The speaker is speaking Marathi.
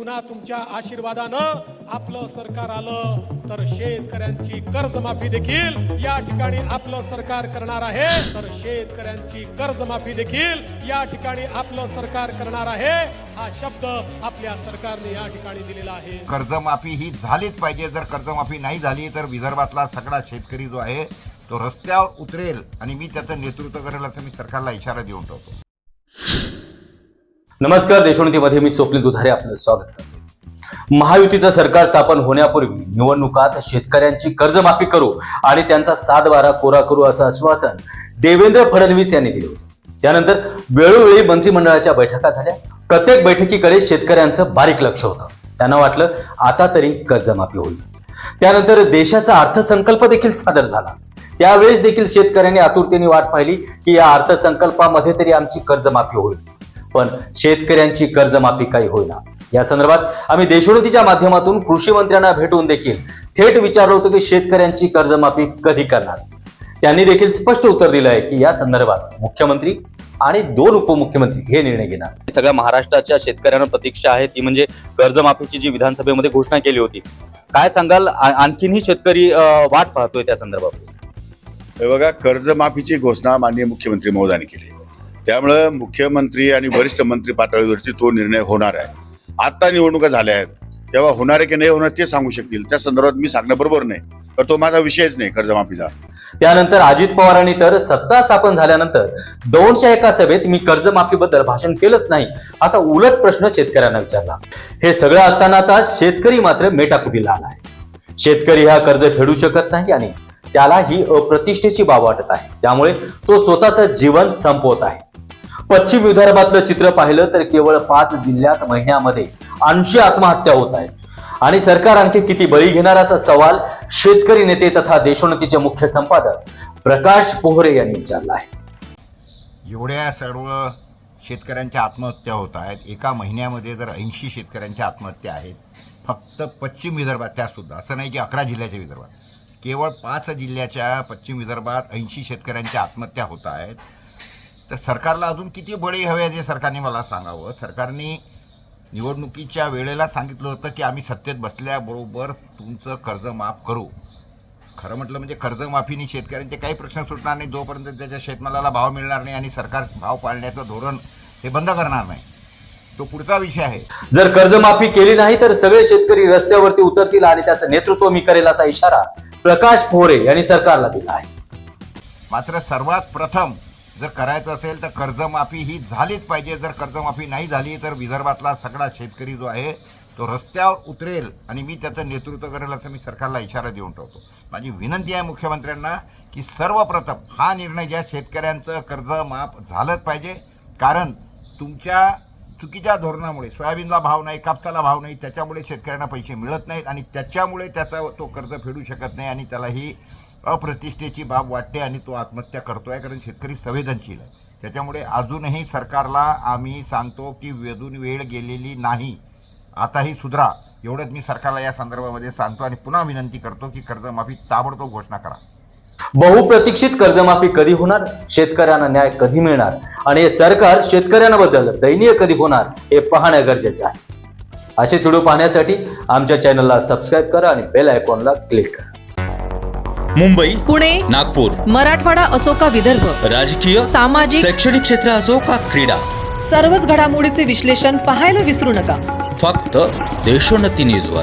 पुन्हा तुमच्या आशीर्वादानं आपलं सरकार आलं तर शेतकऱ्यांची कर्जमाफी देखील या ठिकाणी आपलं सरकार करणार आहे। तर शेतकऱ्यांची कर्जमाफी देखील या ठिकाणी आपलं सरकार करणार आहे, हा शब्द आपल्या सरकारने या ठिकाणी दिलेला आहे। कर्जमाफी ही झालीच पाहिजे। जर कर्जमाफी नाही झाली तर विदर्भातला सगळा शेतकरी जो आहे तो रस्त्यावर उतरेल आणि मी त्याचं नेतृत्व करेल असं मी सरकारला इशारा देऊन ठेवतो। नमस्कार, देशोन्नतीमध्ये मी स्वप्नील दुधारे आपलं स्वागत करतो। महायुतीचं सरकार स्थापन होण्यापूर्वी निवडणुकात शेतकऱ्यांची कर्जमाफी करू आणि त्यांचा 7/12 कोरा करू असं आश्वासन देवेंद्र फडणवीस यांनी दिले होते। त्यानंतर वेळोवेळी मंत्रिमंडळाच्या बैठका झाल्या। प्रत्येक बैठकीकडे शेतकऱ्यांचं बारीक लक्ष होतं। त्यांना वाटलं आता तरी कर्जमाफी होईल। त्यानंतर देशाचा अर्थसंकल्प देखील सादर झाला। त्यावेळेस देखील शेतकऱ्यांनी आतुरतेने वाट पाहिली की या अर्थसंकल्पामध्ये तरी आमची कर्जमाफी होईल, पण शेतकऱ्यांची कर्जमाफी काही होईना। या संदर्भात आम्ही देशोन्नतीच्या माध्यमातून कृषी मंत्र्यांना भेटून देखील थेट विचारलं होतं की शेतकऱ्यांची कर्जमाफी कधी करणार। त्यांनी देखील स्पष्ट उत्तर दिलं आहे की या संदर्भात मुख्यमंत्री आणि 2 उपमुख्यमंत्री हे निर्णय घेणार। सगळ्या महाराष्ट्राच्या शेतकऱ्यांना प्रतीक्षा आहे ती म्हणजे कर्जमाफीची जी विधानसभेमध्ये घोषणा केली होती। काय सांगाल, आणखीनही शेतकरी वाट पाहतोय त्या संदर्भात? बघा, कर्जमाफीची घोषणा माननीय मुख्यमंत्री महोदयांनी केली, त्यामुळे मुख्यमंत्री आणि वरिष्ठ मंत्री पातळीवरती तो निर्णय होणार आहे। आता निवडणुका झाल्या आहेत, तेव्हा होणार आहे की नाही होणार ते सांगू शकतील। त्या संदर्भात मी सांगणं बरोबर नाही, तर तो माझा विषयच नाही कर्जमाफीचा। त्यानंतर अजित पवारांनी तर सत्ता स्थापन झाल्यानंतर 201 सभेत मी कर्जमाफीबद्दल भाषण केलंच नाही असा उलट प्रश्न शेतकऱ्यांना विचारला। हे सगळं असताना आता शेतकरी मात्र मेटाकुटीला आला आहे। शेतकरी हा कर्ज फेडू शकत नाही आणि त्याला ही अप्रतिष्ठेची बाब वाटत आहे, त्यामुळे तो स्वतःचं जीवन संपवत आहे। पश्चिम विदर्भातलं चित्र पाहिलं तर केवळ 5 जिल्ह्यात महिन्यामध्ये 80 आत्महत्या होत आहेत आणि सरकार आणखी किती बळी घेणार असा सवाल शेतकरी नेते तथा देशोन्नतीचे मुख्य संपादक प्रकाश पोहरे यांनी विचारला आहे। एवढ्या सर्व शेतकऱ्यांच्या आत्महत्या होत आहेत। एका महिन्यामध्ये जर 80 शेतकऱ्यांच्या आत्महत्या आहेत फक्त पश्चिम विदर्भात, त्यासुद्धा असं नाही की 11 जिल्ह्याच्या विदर्भात, केवळ 5 जिल्ह्याच्या पश्चिम विदर्भात 80 शेतकऱ्यांच्या आत्महत्या होत आहेत। तर सरकारला अजून किती बळी हवे हे सरकारने मला सांगावं। सरकारने निवडणुकीच्या वेळेला सांगितलं होतं की आम्ही सत्तेत बसल्याबरोबर तुमचं कर्ज माफ करू। खरं म्हटलं म्हणजे कर्जमाफीने शेतकऱ्यांचे काही प्रश्न सुटणार नाही जोपर्यंत त्याच्या शेतमालाला भाव मिळणार नाही आणि सरकार भाव पाळण्याचं धोरण हे बंद करणार नाही। तो पुढचा विषय आहे। जर कर्जमाफी केली नाही तर सगळे शेतकरी रस्त्यावरती उतरतील आणि त्याचं नेतृत्व मी करेल असा इशारा प्रकाश पोहरे यांनी सरकारला दिला आहे। मात्र सर्वात प्रथम जर करायचं असेल तर कर्जमाफी ही झालीच पाहिजे। जर कर्जमाफी नाही झाली तर विदर्भातला सगळा शेतकरी जो आहे तो रस्त्यावर उतरेल आणि मी त्याचं नेतृत्व करेल असं मी सरकारला इशारा देऊन ठेवतो। माझी विनंती आहे मुख्यमंत्र्यांना की सर्वप्रथम हा निर्णय ज्या शेतकऱ्यांचं कर्ज माफ झालंच पाहिजे, कारण तुमच्या चुकीच्या धोरणामुळे सोयाबीनला भाव नाही, कापसाला भाव नाही, त्याच्यामुळे शेतकऱ्यांना पैसे मिळत नाहीत आणि त्याच्यामुळे त्याचा तो कर्ज फेडू शकत नाही आणि त्याला ही अप्रतिष्ठेची बाब वाटते आणि तो आत्महत्या करतोय, कारण शेतकरी संवेदनशील आहे। त्याच्यामुळे अजूनही सरकारला आम्ही सांगतो की अजून वेळ गेलेली नाही, आताही सुधरा, एवढंच मी सरकारला या संदर्भामध्ये सांगतो आणि पुन्हा विनंती करतो की कर्जमाफी ताबडतोब घोषणा करा। बहुप्रतीक्षित कर्जमाफी कधी होणार, शेतकऱ्यांना न्याय कधी मिळणार आणि हे सरकार शेतकऱ्यांबद्दल दयनीय कधी होणार हे पाहणं गरजेचं आहे। असे व्हिडिओ पाहण्यासाठी आमच्या चॅनलला सबस्क्राईब करा आणि बेल आयकॉनला क्लिक करा। मुंबई, पुणे, नागपूर, मराठवाडा असो का विदर्भ, राजकीय, सामाजिक, शैक्षणिक क्षेत्र असो का क्रीडा, सर्वच घडामोडीचे विश्लेषण पाहायला विसरू नका। फक्त देशोन्नती न्यूजवर।